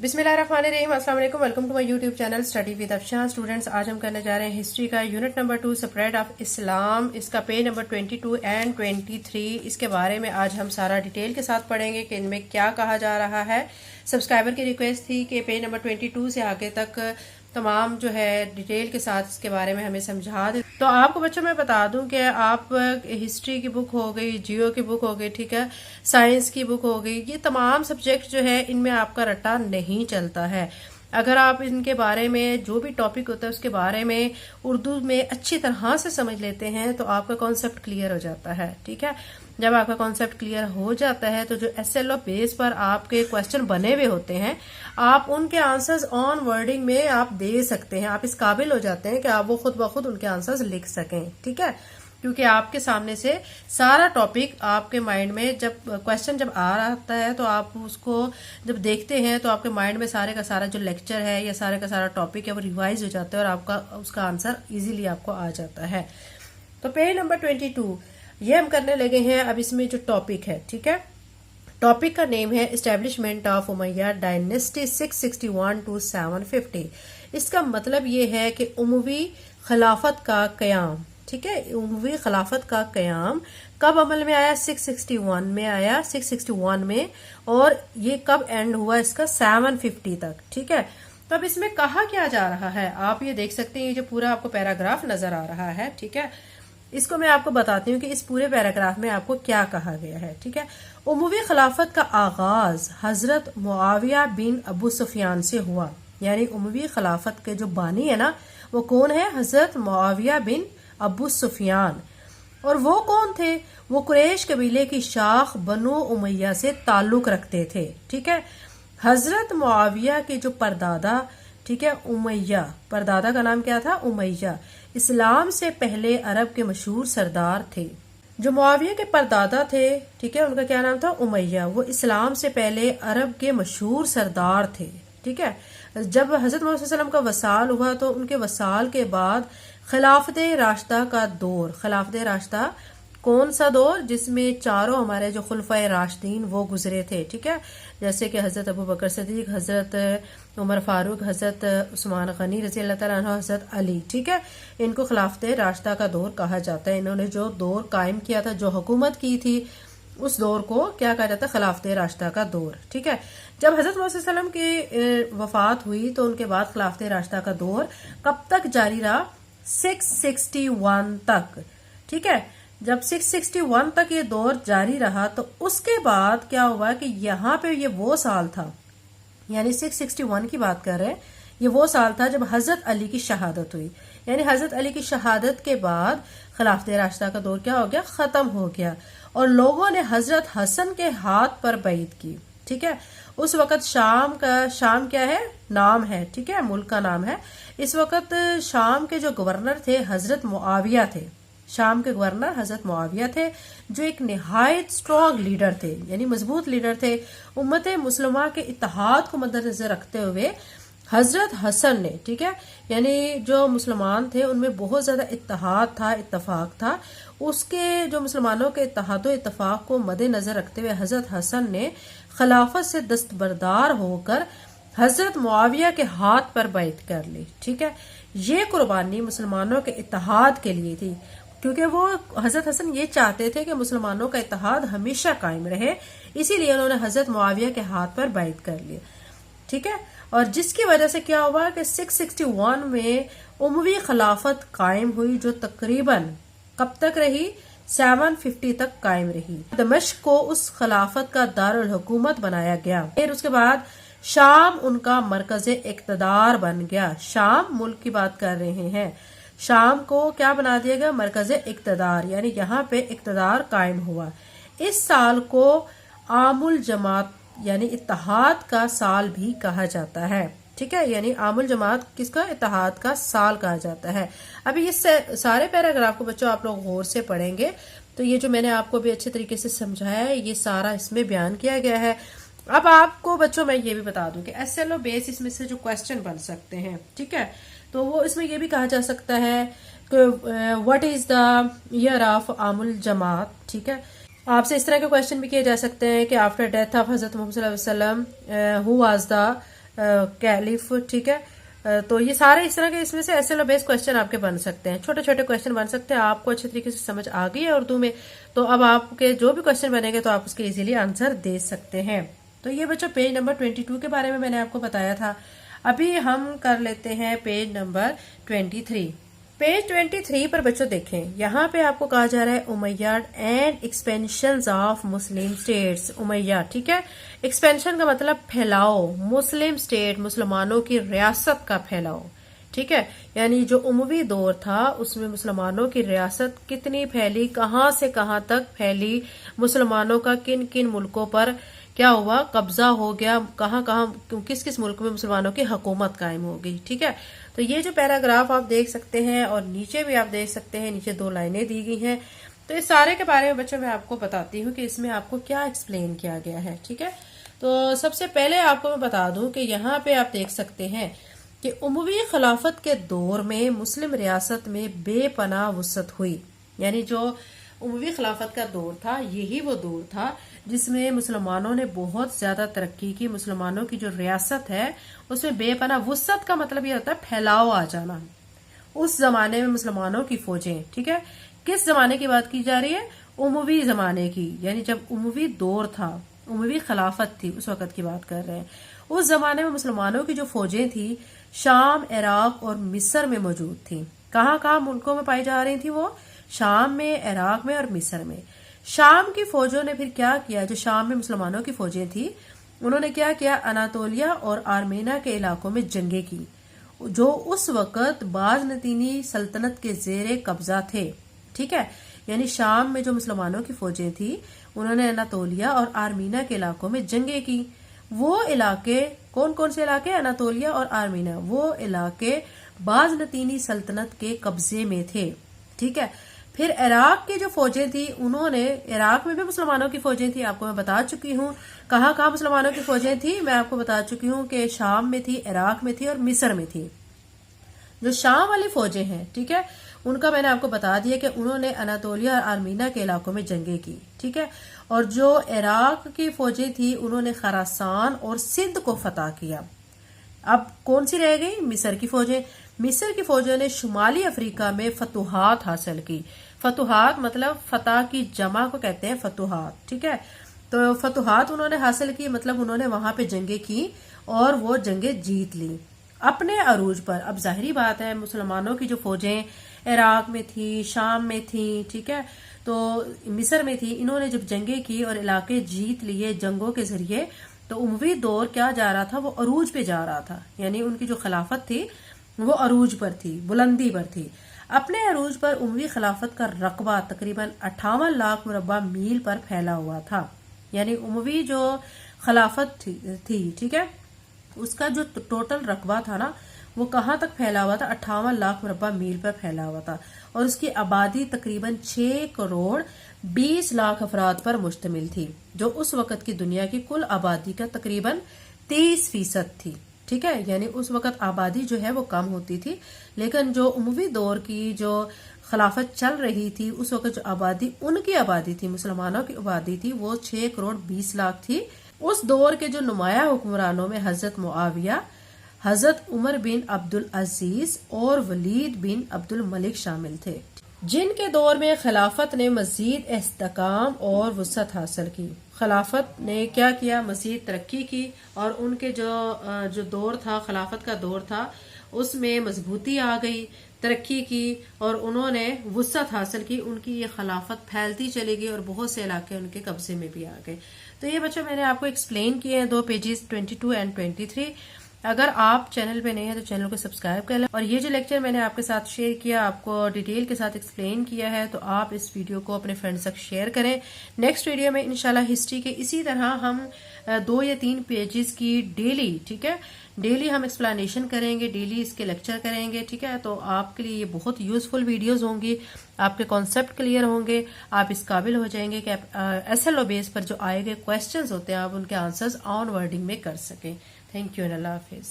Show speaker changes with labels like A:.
A: बिस्मिल्लाहिर्रहमानिर्रहीम। अस्सलाम वालेकुम। Welcome to my YouTube channel study with Afshan. Students, आज हम करने जा रहे हैं हिस्ट्री का unit number 2 spread of Islam. इसका पेज नंबर 22 एंड 23। इसके बारे में आज हम सारा डिटेल के साथ पढ़ेंगे कि इनमें क्या कहा जा रहा है। सब्सक्राइबर की रिक्वेस्ट थी कि पेज नंबर 22 से आगे तक तमाम जो है डिटेल के साथ इसके बारे में हमें समझा दे। तो आपको बच्चों मैं बता दूं कि आप हिस्ट्री की बुक हो गई, जियो की बुक हो गई, ठीक है, साइंस की बुक हो गई, ये तमाम सब्जेक्ट जो है इनमें आपका रट्टा नहीं चलता है। अगर आप इनके बारे में जो भी टॉपिक होता है उसके बारे में उर्दू में अच्छी तरह से समझ लेते हैं तो आपका कॉन्सेप्ट क्लियर हो जाता है। ठीक है, जब आपका कॉन्सेप्ट क्लियर हो जाता है तो जो एसएलओ बेस पर आपके क्वेश्चन बने हुए होते हैं आप उनके आंसर्स ऑन वर्डिंग में आप दे सकते हैं। आप इस काबिल हो जाते हैं कि आप वो खुद ब खुद उनके आंसर्स लिख सकें। ठीक है, क्योंकि आपके सामने से सारा टॉपिक आपके माइंड में जब क्वेश्चन जब आ रहा है तो आप उसको जब देखते हैं तो आपके माइंड में सारे का सारा जो लेक्चर है या सारे का सारा टॉपिक है वो रिवाइज हो जाता है और आपका उसका आंसर इजीली आपको आ जाता है। तो पेज नंबर 22 ये हम करने लगे हैं। अब इसमें जो टॉपिक है, ठीक है, टॉपिक का नेम है establishment of Umayya dynasty 661 to 750। इसका मतलब ये है कि उमवी खिलाफत का कयाम, ठीक है, उमवी खिलाफत का कयाम कब अमल में आया? 661 में आया, 661 में, और ये कब एंड हुआ इसका? 750 तक। ठीक है, तो अब इसमें कहा क्या जा रहा है आप ये देख सकते हैं। ये जो पूरा आपको पैराग्राफ नजर आ रहा है, ठीक है, इसको मैं आपको बताती हूँ कि इस पूरे पैराग्राफ में आपको क्या कहा गया है। ठीक है, उमवी खिलाफत का आगाज हजरत मुआविया बिन अबू सुफियान से हुआ। यानी उमवी खिलाफत के जो बानी है ना वो कौन है? हजरत मुआविया बिन अबू सुफियान। और वो कौन थे? वो कुरैश कबीले की शाख बनु उमैया से ताल्लुक रखते थे। ठीक है, हजरत मुआविया के जो परदादा, ठीक है, उमैया, परदादा का नाम क्या था? उमैया, इस्लाम से पहले अरब के मशहूर सरदार थे। जो मुआविया के परदादा थे, ठीक है, उनका क्या नाम था? उमैया। वो इस्लाम से पहले अरब के मशहूर सरदार थे। ठीक है, जब हजरत मोहम्मद सल्लल्लाहु अलैहि वसल्लम का वसाल हुआ तो उनके वसाल के बाद खिलाफत राशिदा का दौर, खिलाफत राशिदा कौन सा दौर? जिसमें चारों हमारे जो खुलफाए राशिदीन वो गुजरे थे। ठीक है, जैसे कि हजरत अबू बकर सिद्दीक, हजरत उमर फारूक, हजरत उस्मान गनी रजी अल्लाह तआला अन्हु, हजरत अली। ठीक है, इनको खिलाफत राशिदा का दौर कहा जाता है। इन्होंने जो दौर कायम किया था, जो हुकूमत की थी, उस दौर को क्या कहा जाता है? खिलाफत राशिदा का दौर। ठीक है, जब हजरत मोहम्मद सल्लल्लाहु अलैहि वसल्लम की वफात हुई तो उनके बाद खिलाफत राशिदा का दौर कब तक जारी रहा? 661 तक। ठीक है, जब 661 तक ये दौर जारी रहा तो उसके बाद क्या हुआ कि यहाँ पे ये वो साल था, यानी 661 की बात कर रहे हैं, ये वो साल था जब हजरत अली की शहादत हुई। यानी हजरत अली की शहादत के बाद खिलाफत राशिदा का दौर क्या हो गया? खत्म हो गया और लोगों ने हजरत हसन के हाथ पर बैत की। ठीक है, उस वक्त शाम क्या है? नाम है, ठीक है, मुल्क का नाम है। इस वक्त शाम के जो गवर्नर थे हजरत मुआविया थे। शाम के गवर्नर हजरत मुआविया थे जो एक निहायत स्ट्रॉन्ग लीडर थे, यानी मजबूत लीडर थे। उम्मत मुस्लिमा के इत्तेहाद को मद्देनजर रखते हुए हजरत हसन ने, ठीक है, यानी जो मुसलमान थे उनमें बहुत ज्यादा इत्तेहाद था, इत्तफाक था। उसके जो मुसलमानों के इत्तेहाद इत्तफाक को मद्देनजर रखते हुए हजरत हसन ने खिलाफत से दस्तबरदार होकर हजरत मुआविया के हाथ पर बैत कर ली। ठीक है, ये कुर्बानी मुसलमानों के इत्तेहाद के लिए थी, क्योंकि वो हजरत हसन ये चाहते थे कि मुसलमानों का इत्तेहाद हमेशा कायम रहे, इसीलिए उन्होंने हजरत मुआविया के हाथ पर बैत कर लिया। ठीक है, और जिसकी वजह से क्या हुआ कि 661 में उमवी खिलाफत कायम हुई, जो तकरीबन कब तक रही? 750 तक कायम रही। दमिश्क को उस खिलाफत का दारुल हुकूमत बनाया गया। फिर उसके बाद शाम उनका मरकज इक्तदार बन गया। शाम मुल्क की बात कर रहे हैं, शाम को क्या बना दिया गया? मरकज इक्तदार, यानी यहाँ पे इक्तदार कायम हुआ। इस साल को आमुल जमात यानी इत्तेहाद का साल भी कहा जाता है। ठीक है, यानी आमुल जमात किसका? इत्तेहाद का साल कहा जाता है। अभी इस सारे पैराग्राफ को बच्चों आप लोग गौर से पढ़ेंगे तो ये जो मैंने आपको भी अच्छे तरीके से समझाया है ये सारा इसमें बयान किया गया है। अब आपको बच्चों मैं ये भी बता दूं कि एसएलओ बेस इसमें से जो क्वेश्चन बन सकते हैं, ठीक है, तो वो इसमें ये भी कहा जा सकता है कि what is the year of आमुल जमात। ठीक है, आपसे इस तरह के क्वेश्चन भी किए जा सकते हैं कि आफ्टर डेथ ऑफ हजरत मोहम्मद सल्लल्लाहु अलैहि वसल्लम हु वाज द कैलिफ, ठीक है। तो ये सारे इस तरह के इसमें से SLO बेस्ड क्वेश्चन आपके बन सकते हैं, छोटे छोटे क्वेश्चन बन सकते हैं। आपको अच्छे तरीके से समझ आ गई है उर्दू में, तो अब आपके जो भी क्वेश्चन बनेंगे तो आप उसके इजीली आंसर दे सकते हैं। तो ये बच्चों पेज नंबर 22 के बारे में मैंने आपको बताया था। अभी हम कर लेते हैं पेज नंबर 23। पेज 23 पर बच्चों देखें, यहाँ पे आपको कहा जा रहा है Umayyad and expansions of Muslim states. Umayyad, ठीक है, एक्सपेंशन का मतलब फैलाओ, मुस्लिम स्टेट मुसलमानों की रियासत का फैलाओ, ठीक है। यानी जो उमवी दौर था उसमें मुसलमानों की रियासत कितनी फैली, कहाँ से कहाँ तक फैली, मुसलमानों का किन किन मुल्कों पर क्या हुआ, कब्जा हो गया, कहाँ कहाँ किस किस मुल्क में मुसलमानों की हुकूमत कायम हो गई, ठीक है। तो ये जो पैराग्राफ आप देख सकते हैं और नीचे भी आप देख सकते हैं, नीचे 2 लाइनें दी गई हैं। तो इस सारे के बारे में बच्चों मैं आपको बताती हूँ कि इसमें आपको क्या एक्सप्लेन किया गया है, ठीक है। तो सबसे पहले आपको मैं बता दूं कि यहाँ पे आप देख सकते हैं कि उमवी खिलाफत के दौर में मुस्लिम रियासत में बेपनाह वुसअत हुई। यानी जो उमवी खिलाफत का दौर था यही वो दौर था जिसमें मुसलमानों ने बहुत ज्यादा तरक्की की। मुसलमानों की जो रियासत है उसमें बेपनाह वुसअत का मतलब ये होता है फैलाव आ जाना। उस जमाने में मुसलमानों की फौजें, ठीक है, किस जमाने की बात की जा रही है, उमवी जमाने की, यानी जब उमवी दौर था, उमवी खिलाफत थी, उस वक्त की बात कर रहे हैं। उस जमाने में मुसलमानों की जो फौजें थी शाम, इराक और मिस्र में मौजूद थी। कहाँ कहाँ मुल्कों में पाई जा रही थी वो, शाम में, इराक में और मिस्र में। शाम की फौजों ने फिर क्या किया, जो शाम में मुसलमानों की फौजें थी उन्होंने क्या किया, अनातोलिया और आर्मेनिया के इलाकों में जंगें की जो उस वक्त बाजनतीनी सल्तनत के जेरे कब्जा थे, ठीक है। यानी शाम में जो मुसलमानों की फौजें थी उन्होंने अनातोलिया और आर्मीना के इलाकों में जंगें की। वो इलाके कौन कौन से इलाके, अनातोलिया और आर्मीना, वो इलाके बाजनतीनी सल्तनत के कब्जे में थे, ठीक है। फिर इराक की जो फौजें थी उन्होंने, इराक में भी मुसलमानों की फौजें थी, आपको मैं बता चुकी हूँ कहाँ कहाँ मुसलमानों की फौजें थी, मैं आपको बता चुकी हूँ कि शाम में थी, इराक में थी और मिस्र में थी। जो शाम वाली फौजें हैं, ठीक है, उनका मैंने आपको बता दिया कि उन्होंने अनातोलिया और आर्मीना के इलाकों में जंगें की, ठीक है। और जो इराक की फौजें थी उन्होंने खरासान और सिंध को फतह किया। अब कौन सी रह गई, मिस्र की फौजें। मिस्र की फौजों ने शुमाली अफ्रीका में फतुहात हासिल की। फतुहात मतलब फतह की जमा को कहते हैं फतुहात, ठीक है। तो फतुहात उन्होंने हासिल की, मतलब उन्होंने वहां पे जंगें की और वो जंगें जीत ली अपने अरूज पर। अब जाहिरी बात है मुसलमानों की जो फौजें इराक में थी, शाम में थी, ठीक है, तो मिस्र में थी, इन्होंने जब जंगें की और इलाके जीत लिए जंगों के जरिए, तो उमवी दौर क्या जा रहा था, वो अरूज पे जा रहा था। यानी उनकी जो खिलाफत थी वो अरूज पर थी, बुलंदी पर थी। अपने अरूज पर उमवी खिलाफत का रकबा तकरीबन 58 लाख मुरब्बा मील पर फैला हुआ था। यानी उमवी जो खिलाफत थी, ठीक है, उसका जो टोटल रकबा था ना वो कहाँ तक फैला हुआ था, 58 लाख मुरब्बा मील पर फैला हुआ था। और उसकी आबादी तकरीबन 6 करोड़ 20 लाख अफराद पर मुश्तमिल थी, जो उस वक्त की दुनिया की कुल आबादी का तकरीबन 30% थी, ठीक है। यानी उस वक्त आबादी जो है वो कम होती थी, लेकिन जो उमवी दौर की जो खिलाफत चल रही थी उस वक्त जो आबादी, उनकी आबादी थी, मुसलमानों की आबादी थी, वो 6 करोड़ 20 लाख थी। उस दौर के जो नुमाया हुक्मरानों में हजरत मुआविया, हजरत उमर बिन अब्दुल अजीज और वलीद बिन अब्दुल मलिक शामिल थे, जिनके दौर में खिलाफत ने मजीद इस्तेकाम और वुसअत हासिल की। खिलाफत ने क्या किया, मजीद तरक्की की और उनके जो दौर था, खिलाफत का दौर था, उसमें मजबूती आ गई, तरक्की की और उन्होंने वुसअत हासिल की। उनकी ये खिलाफत फैलती चली गई और बहुत से इलाके उनके कब्जे में भी आ गए। तो ये बच्चों मैंने आपको एक्सप्लेन किए हैं 2 पेजेस 22 एंड 23। अगर आप चैनल पे नए हैं तो चैनल को सब्सक्राइब कर लें। और ये जो लेक्चर मैंने आपके साथ शेयर किया, आपको डिटेल के साथ एक्सप्लेन किया है, तो आप इस वीडियो को अपने फ्रेंड्स तक शेयर करें। नेक्स्ट वीडियो में इंशाल्लाह हिस्ट्री के इसी तरह हम 2 या 3 पेजेस की डेली, ठीक है, डेली हम एक्सप्लेनेशन करेंगे, डेली इसके लेक्चर करेंगे, ठीक है। तो आपके लिए ये बहुत यूजफुल वीडियोस होंगी, आपके कॉन्सेप्ट क्लियर होंगे, आप इस काबिल हो जाएंगे कि आप SLO बेस पर जो आए गए क्वेश्चंस होते हैं आप उनके आंसर्स ऑन वर्डिंग में कर सकें। Thank you and Allah Hafiz.